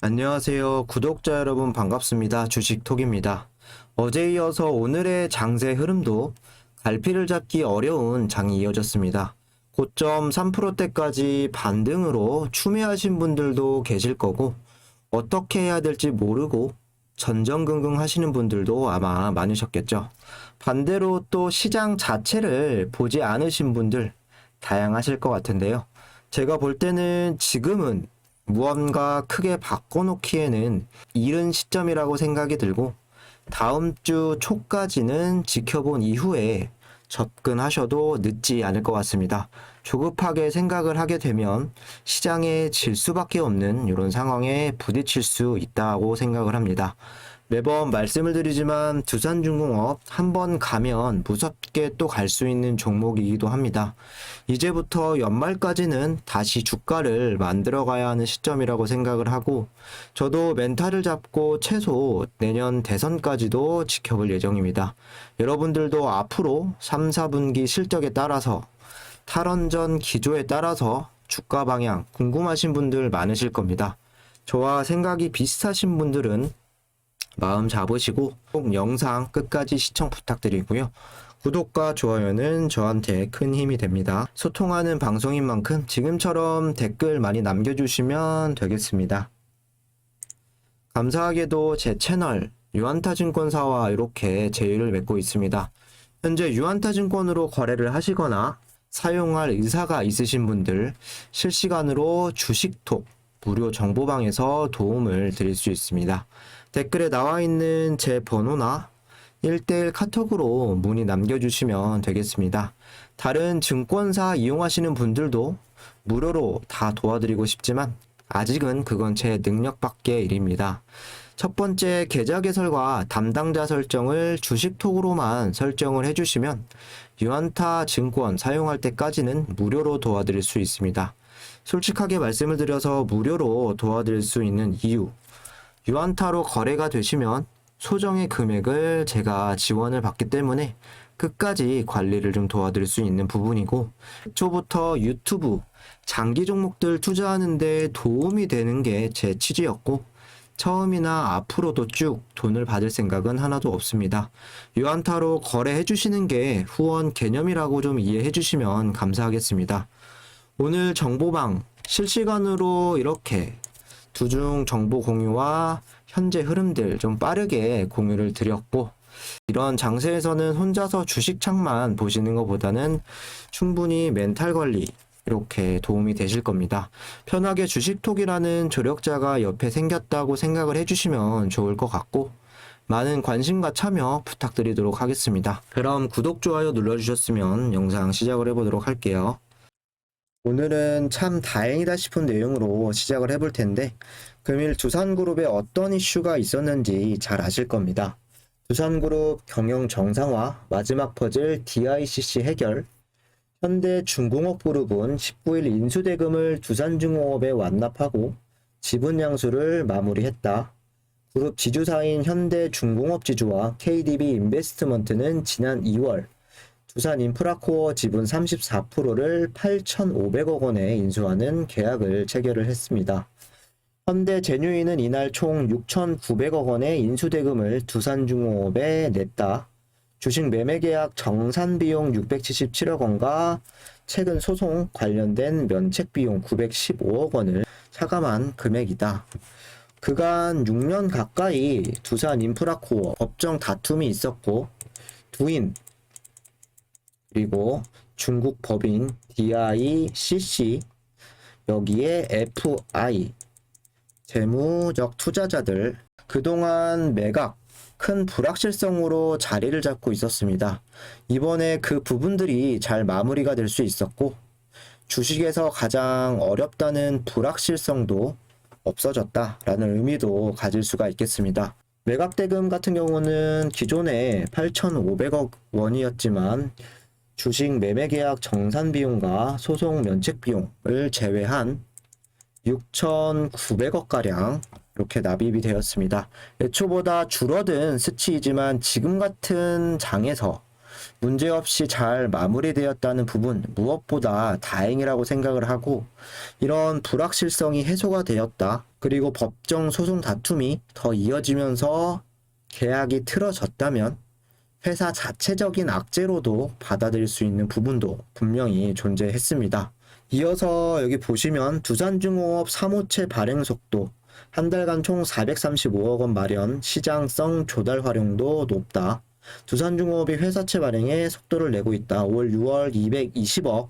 안녕하세요. 구독자 여러분 반갑습니다. 주식톡입니다. 어제 이어서 오늘의 장세 흐름도 갈피를 잡기 어려운 장이 이어졌습니다. 고점 3%대까지 반등으로 추매하신 분들도 계실 거고 어떻게 해야 될지 모르고 전전긍긍 하시는 분들도 아마 많으셨겠죠. 반대로 또 시장 자체를 보지 않으신 분들 다양하실 것 같은데요. 제가 볼 때는 지금은 무언가 크게 바꿔놓기에는 이른 시점이라고 생각이 들고 다음 주 초까지는 지켜본 이후에 접근하셔도 늦지 않을 것 같습니다. 조급하게 생각을 하게 되면 시장에 질 수밖에 없는 이런 상황에 부딪힐 수 있다고 생각을 합니다. 매번 말씀을 드리지만 두산중공업 한번 가면 무섭게 또 갈 수 있는 종목이기도 합니다. 이제부터 연말까지는 다시 주가를 만들어 가야 하는 시점이라고 생각을 하고 저도 멘탈을 잡고 최소 내년 대선까지도 지켜볼 예정입니다. 여러분들도 앞으로 3, 4분기 실적에 따라서 탈원전 기조에 따라서 주가 방향 궁금하신 분들 많으실 겁니다. 저와 생각이 비슷하신 분들은 마음 잡으시고 꼭 영상 끝까지 시청 부탁드리고요. 구독과 좋아요는 저한테 큰 힘이 됩니다. 소통하는 방송인 만큼 지금처럼 댓글 많이 남겨주시면 되겠습니다. 감사하게도 제 채널 유한타증권사와 이렇게 제휴를 맺고 있습니다. 현재 유한타증권으로 거래를 하시거나 사용할 의사가 있으신 분들 실시간으로 주식톡 무료 정보방에서 도움을 드릴 수 있습니다. 댓글에 나와 있는 제 번호나 1대1 카톡으로 문의 남겨주시면 되겠습니다. 다른 증권사 이용하시는 분들도 무료로 다 도와드리고 싶지만 아직은 그건 제 능력 밖의 일입니다. 첫 번째 계좌 개설과 담당자 설정을 주식톡으로만 설정을 해주시면 유한타 증권 사용할 때까지는 무료로 도와드릴 수 있습니다. 솔직하게 말씀을 드려서 무료로 도와드릴 수 있는 이유, 유한타로 거래가 되시면 소정의 금액을 제가 지원을 받기 때문에 끝까지 관리를 좀 도와드릴 수 있는 부분이고 초부터 유튜브 장기 종목들 투자하는데 도움이 되는 게 제 취지였고 처음이나 앞으로도 쭉 돈을 받을 생각은 하나도 없습니다. 유한타로 거래해 주시는 게 후원 개념이라고 좀 이해해 주시면 감사하겠습니다. 오늘 정보방 실시간으로 이렇게 두중 정보 공유와 현재 흐름들 좀 빠르게 공유를 드렸고 이런 장세에서는 혼자서 주식창만 보시는 것보다는 충분히 멘탈 관리 이렇게 도움이 되실 겁니다. 편하게 주식톡이라는 조력자가 옆에 생겼다고 생각을 해주시면 좋을 것 같고 많은 관심과 참여 부탁드리도록 하겠습니다. 그럼 구독, 좋아요 눌러주셨으면 영상 시작을 해보도록 할게요. 오늘은 참 다행이다 싶은 내용으로 시작을 해볼 텐데 금일 두산그룹에 어떤 이슈가 있었는지 잘 아실 겁니다. 두산그룹 경영 정상화, 마지막 퍼즐 DICC 해결, 현대중공업그룹은 19일 인수대금을 두산중공업에 완납하고 지분 양수를 마무리했다. 그룹 지주사인 현대중공업 지주와 KDB 인베스트먼트는 지난 2월 두산인프라코어 지분 34%를 8,500억 원에 인수하는 계약을 체결을 했습니다. 현대제뉴인은 이날 총 6,900억 원의 인수대금을 두산중공업에 냈다. 주식 매매 계약 정산 비용 677억 원과 최근 소송 관련된 면책 비용 915억 원을 차감한 금액이다. 그간 6년 가까이 두산인프라코어 법정 다툼이 있었고 두인 그리고 중국 법인 DICC 여기에 FI 재무적 투자자들 그동안 매각 큰 불확실성으로 자리를 잡고 있었습니다. 이번에 그 부분들이 잘 마무리가 될 수 있었고 주식에서 가장 어렵다는 불확실성도 없어졌다라는 의미도 가질 수가 있겠습니다. 매각 대금 같은 경우는 기존에 8,500억 원이었지만 주식 매매 계약 정산 비용과 소송 면책 비용을 제외한 6,900억가량 이렇게 납입이 되었습니다. 애초보다 줄어든 수치이지만 지금 같은 장에서 문제없이 잘 마무리되었다는 부분 무엇보다 다행이라고 생각을 하고, 이런 불확실성이 해소가 되었다. 그리고 법정 소송 다툼이 더 이어지면서 계약이 틀어졌다면 회사 자체적인 악재로도 받아들일 수 있는 부분도 분명히 존재했습니다. 이어서 여기 보시면 두산중공업 사모채 발행 속도, 한 달간 총 435억 원 마련, 시장성 조달 활용도 높다. 두산중공업이 회사채 발행에 속도를 내고 있다. 올 6월 220억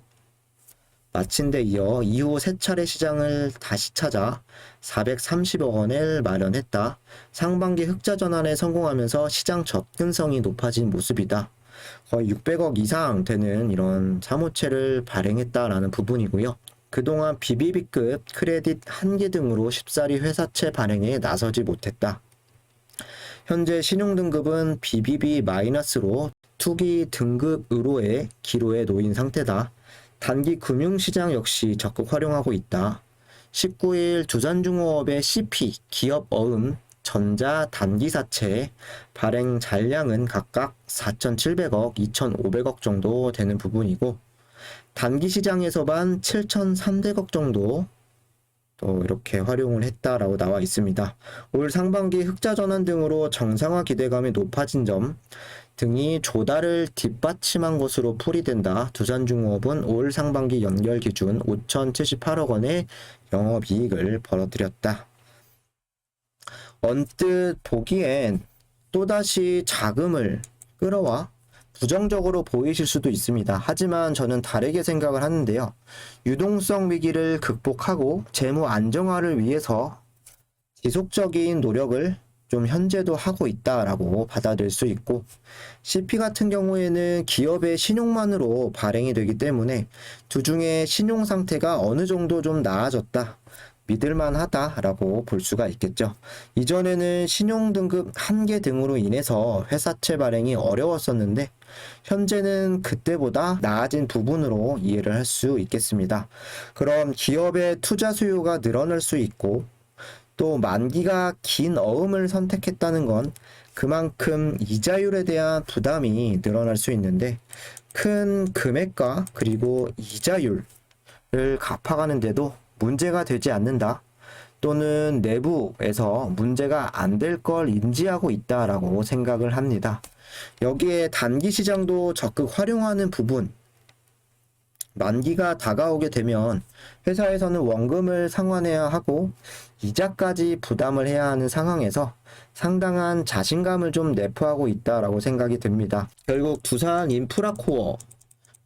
마친 데 이어 이후 세 차례 시장을 다시 찾아 430억 원을 마련했다. 상반기 흑자 전환에 성공하면서 시장 접근성이 높아진 모습이다. 거의 600억 이상 되는 이런 사모채를 발행했다라는 부분이고요. 그동안 BBB급 크레딧 한계 등으로 쉽사리 회사채 발행에 나서지 못했다. 현재 신용등급은 BBB-로 투기 등급으로의 기로에 놓인 상태다. 단기 금융시장 역시 적극 활용하고 있다. 19일 두산중공업의 CP, 기업 어음, 전자 단기사채 발행 잔량은 각각 4,700억, 2,500억 정도 되는 부분이고, 단기시장에서만 7,300억 정도 또 이렇게 활용을 했다라고 나와 있습니다. 올 상반기 흑자 전환 등으로 정상화 기대감이 높아진 점 등이 조달을 뒷받침한 것으로 풀이된다. 두산중공업은 올 상반기 연결 기준 5,078억 원의 영업이익을 벌어들였다. 언뜻 보기엔 또다시 자금을 끌어와 부정적으로 보이실 수도 있습니다. 하지만 저는 다르게 생각을 하는데요. 유동성 위기를 극복하고 재무 안정화를 위해서 지속적인 노력을 좀 현재도 하고 있다라고 받아들일 수 있고, CP 같은 경우에는 기업의 신용만으로 발행이 되기 때문에 두중에 신용 상태가 어느 정도 좀 나아졌다, 믿을만하다라고 볼 수가 있겠죠. 이전에는 신용등급 한계 등으로 인해서 회사채 발행이 어려웠었는데 현재는 그때보다 나아진 부분으로 이해를 할 수 있겠습니다. 그럼 기업의 투자 수요가 늘어날 수 있고, 또 만기가 긴 어음을 선택했다는 건 그만큼 이자율에 대한 부담이 늘어날 수 있는데, 큰 금액과 그리고 이자율을 갚아가는데도 문제가 되지 않는다, 또는 내부에서 문제가 안 될 걸 인지하고 있다라고 생각을 합니다. 여기에 단기 시장도 적극 활용하는 부분, 만기가 다가오게 되면 회사에서는 원금을 상환해야 하고 이자까지 부담을 해야 하는 상황에서 상당한 자신감을 좀 내포하고 있다라고 생각이 듭니다. 결국 두산 인프라코어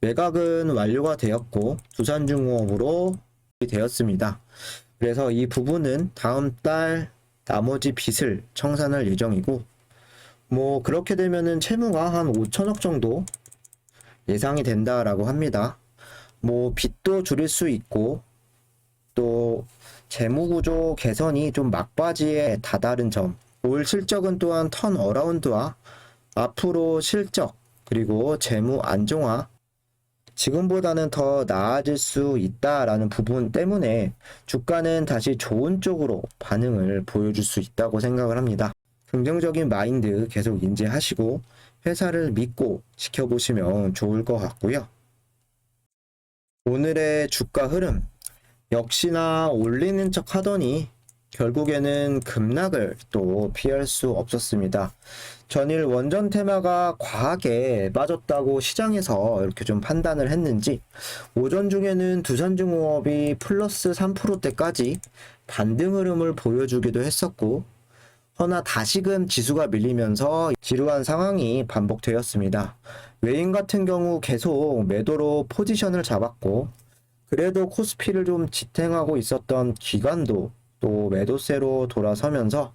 매각은 완료가 되었고 두산중공업으로 되었습니다. 그래서 이 부분은 다음 달 나머지 빚을 청산할 예정이고, 그렇게 되면은 채무가 한 5천억 정도 예상이 된다라고 합니다. 빚도 줄일 수 있고, 또 재무구조 개선이 좀 막바지에 다다른 점, 올 실적은 또한 턴어라운드와 앞으로 실적 그리고 재무 안정화, 지금보다는 더 나아질 수 있다라는 부분 때문에 주가는 다시 좋은 쪽으로 반응을 보여줄 수 있다고 생각을 합니다. 긍정적인 마인드 계속 인지하시고 회사를 믿고 지켜보시면 좋을 것 같고요. 오늘의 주가 흐름, 역시나 올리는 척 하더니 결국에는 급락을 또 피할 수 없었습니다. 전일 원전 테마가 과하게 빠졌다고 시장에서 이렇게 좀 판단을 했는지, 오전 중에는 두산중공업이 플러스 3%대까지 반등 흐름을 보여주기도 했었고, 허나 다시금 지수가 밀리면서 지루한 상황이 반복되었습니다. 외인 같은 경우 계속 매도로 포지션을 잡았고, 그래도 코스피를 좀 지탱하고 있었던 기관도 또 매도세로 돌아서면서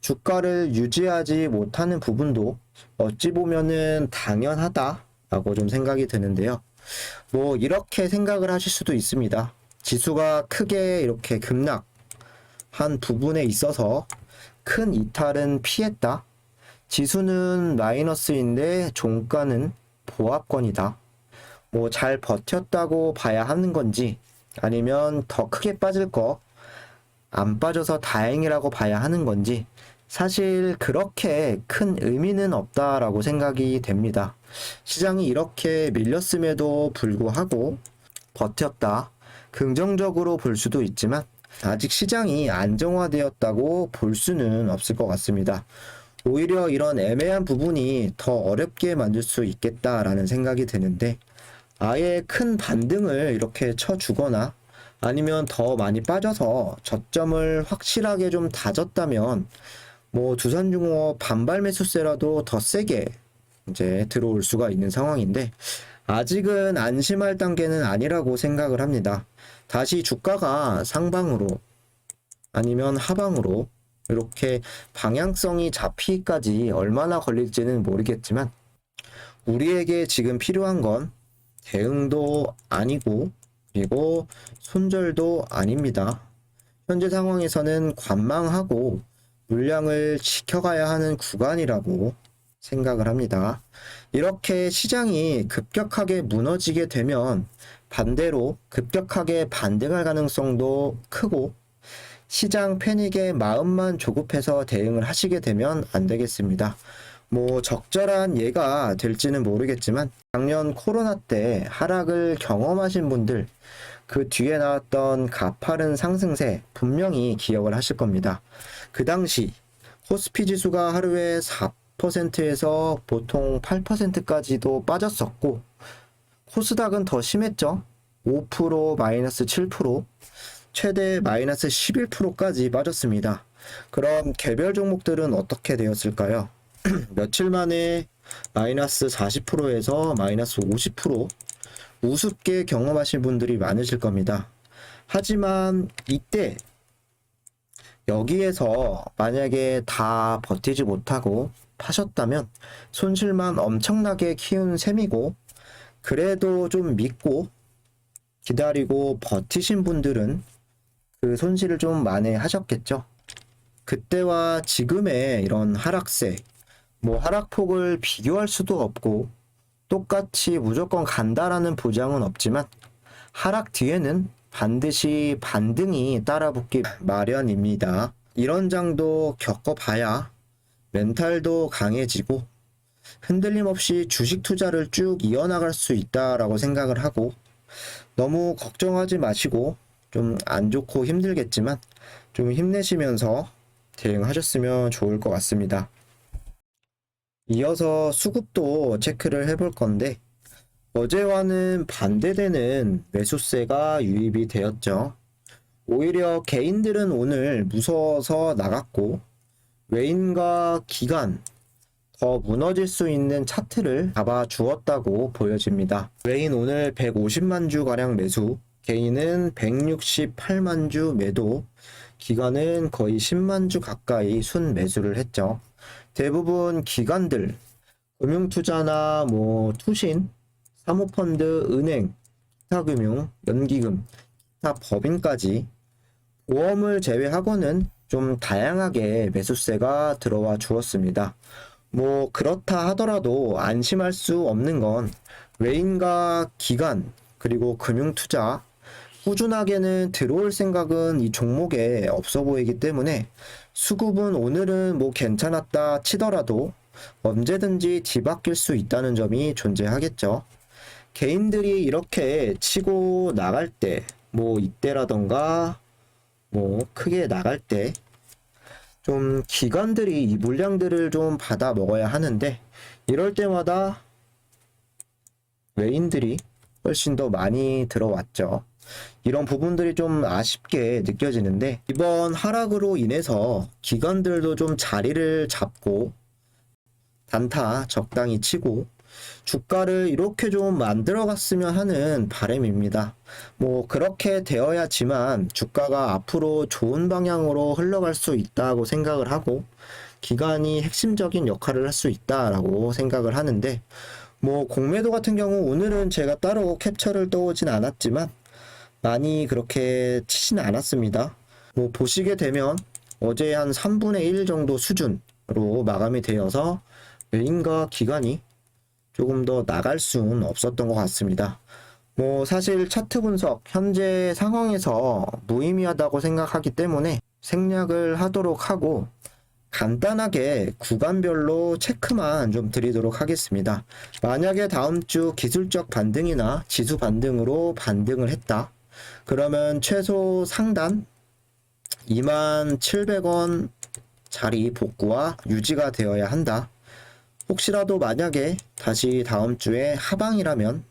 주가를 유지하지 못하는 부분도 어찌 보면은 당연하다라고 좀 생각이 드는데요. 이렇게 생각을 하실 수도 있습니다. 지수가 크게 이렇게 급락한 부분에 있어서 큰 이탈은 피했다. 지수는 마이너스인데 종가는 보합권이다. 잘 버텼다고 봐야 하는 건지, 아니면 더 크게 빠질 거 안 빠져서 다행이라고 봐야 하는 건지, 사실 그렇게 큰 의미는 없다라고 생각이 됩니다. 시장이 이렇게 밀렸음에도 불구하고 버텼다. 긍정적으로 볼 수도 있지만 아직 시장이 안정화되었다고 볼 수는 없을 것 같습니다. 오히려 이런 애매한 부분이 더 어렵게 만들 수 있겠다라는 생각이 드는데, 아예 큰 반등을 이렇게 쳐주거나 아니면 더 많이 빠져서 저점을 확실하게 좀 다졌다면 뭐 두산중공업 반발 매수세라도 더 세게 이제 들어올 수가 있는 상황인데, 아직은 안심할 단계는 아니라고 생각을 합니다. 다시 주가가 상방으로 아니면 하방으로 이렇게 방향성이 잡히기까지 얼마나 걸릴지는 모르겠지만, 우리에게 지금 필요한 건 대응도 아니고 그리고 손절도 아닙니다. 현재 상황에서는 관망하고 물량을 지켜가야 하는 구간이라고 생각을 합니다. 이렇게 시장이 급격하게 무너지게 되면 반대로 급격하게 반등할 가능성도 크고, 시장 패닉에 마음만 조급해서 대응을 하시게 되면 안 되겠습니다. 뭐 적절한 예가 될지는 모르겠지만, 작년 코로나 때 하락을 경험하신 분들, 그 뒤에 나왔던 가파른 상승세 분명히 기억을 하실 겁니다. 그 당시 코스피 지수가 하루에 4%에서 보통 8%까지도 빠졌었고, 코스닥은 더 심했죠. 5% 마이너스 7%, 최대 마이너스 11%까지 빠졌습니다. 그럼 개별 종목들은 어떻게 되었을까요? 며칠 만에 마이너스 40%에서 마이너스 50% 우습게 경험하신 분들이 많으실 겁니다. 하지만 이때 여기에서 만약에 다 버티지 못하고 파셨다면 손실만 엄청나게 키운 셈이고, 그래도 좀 믿고 기다리고 버티신 분들은 그 손실을 좀 만회하셨겠죠. 그때와 지금의 이런 하락세, 뭐 하락폭을 비교할 수도 없고 똑같이 무조건 간다라는 보장은 없지만, 하락 뒤에는 반드시 반등이 따라붙기 마련입니다. 이런 장도 겪어봐야 멘탈도 강해지고 흔들림 없이 주식 투자를 쭉 이어나갈 수 있다라고 생각을 하고, 너무 걱정하지 마시고 좀 안 좋고 힘들겠지만 좀 힘내시면서 대응하셨으면 좋을 것 같습니다. 이어서 수급도 체크를 해볼 건데, 어제와는 반대되는 매수세가 유입이 되었죠. 오히려 개인들은 오늘 무서워서 나갔고, 외인과 기관, 더 무너질 수 있는 차트를 잡아 주었다고 보여집니다. 외인 오늘 150만 주 가량 매수, 개인은 168만 주 매도, 기관은 거의 10만 주 가까이 순 매수를 했죠. 대부분 기관들, 금융투자나 뭐 투신, 사모펀드, 은행, 기타금융, 연기금, 기타 법인까지 보험을 제외하고는 좀 다양하게 매수세가 들어와 주었습니다. 뭐 그렇다 하더라도 안심할 수 없는 건 외인과 기관 그리고 금융투자 꾸준하게는 들어올 생각은 이 종목에 없어 보이기 때문에, 수급은 오늘은 뭐 괜찮았다 치더라도 언제든지 뒤바뀔 수 있다는 점이 존재하겠죠. 개인들이 이렇게 치고 나갈 때, 뭐 이때라던가 뭐 크게 나갈 때 좀 기관들이 이 물량들을 좀 받아 먹어야 하는데, 이럴 때마다 외인들이 훨씬 더 많이 들어왔죠. 이런 부분들이 좀 아쉽게 느껴지는데, 이번 하락으로 인해서 기관들도 좀 자리를 잡고 단타 적당히 치고 주가를 이렇게 좀 만들어 갔으면 하는 바람입니다. 뭐 그렇게 되어야지만 주가가 앞으로 좋은 방향으로 흘러갈 수 있다고 생각을 하고, 기관이 핵심적인 역할을 할 수 있다라고 생각을 하는데, 뭐 공매도 같은 경우 오늘은 제가 따로 캡처를 떠오진 않았지만 많이 그렇게 치진 않았습니다. 뭐 보시게 되면 어제 한 3분의 1 정도 수준으로 마감이 되어서 외인과 기관이 조금 더 나갈 수는 없었던 것 같습니다. 뭐 사실 차트 분석 현재 상황에서 무의미하다고 생각하기 때문에 생략을 하도록 하고, 간단하게 구간별로 체크만 좀 드리도록 하겠습니다. 만약에 다음 주 기술적 반등이나 지수 반등으로 반등을 했다. 그러면 최소 상단 27,000원 자리 복구와 유지가 되어야 한다. 혹시라도 만약에 다시 다음 주에 하방이라면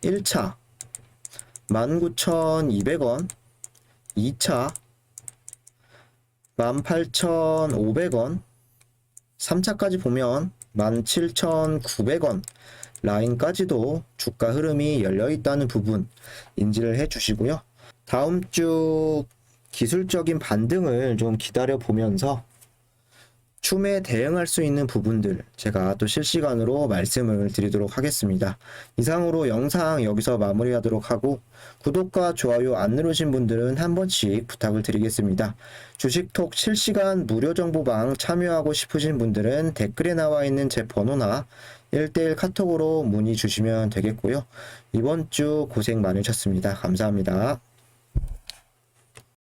1차 19,200원, 2차 18,500원, 3차까지 보면 17,900원 라인까지도 주가 흐름이 열려 있다는 부분 인지를 해 주시고요. 다음 주 기술적인 반등을 좀 기다려 보면서 춤에 대응할 수 있는 부분들 제가 또 실시간으로 말씀을 드리도록 하겠습니다. 이상으로 영상 여기서 마무리하도록 하고 구독과 좋아요 안 누르신 분들은 한 번씩 부탁을 드리겠습니다. 주식톡 실시간 무료 정보방 참여하고 싶으신 분들은 댓글에 나와 있는 제 번호나 1대1 카톡으로 문의 주시면 되겠고요. 이번 주 고생 많으셨습니다. 감사합니다.